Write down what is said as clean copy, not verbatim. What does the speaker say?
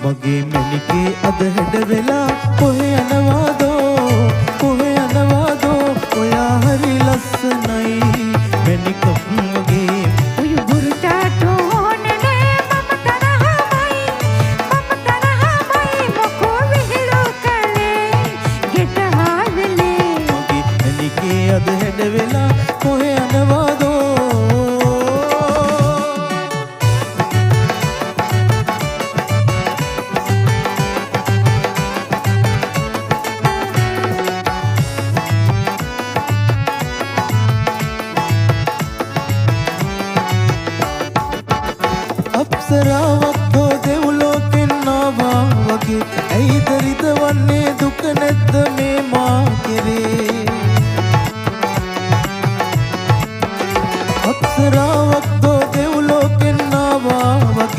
මගේ මැනිකේ අද හැඩ වෙලා කොහෙ යනවාදෝ කොහෙ යනවාදෝ ඔයා හරි ලස්සනයි මැනිකක් වගේ ඔය බුරුටට ඕනේ නෑ මම තරහමයි මොකෝ විහිළු කලේ ගෙට හාදලේ මගේ මැනිකේ අද හැඩ වෙලා කොහෙ යනවාදෝ අප්සරාවක් හෝ දෙව්ලෝකෙන් ආවා වගේ ඇයිද රිදවන්නේ දුක නැද්ද මේ මා කෙරේ අප්සරාවක්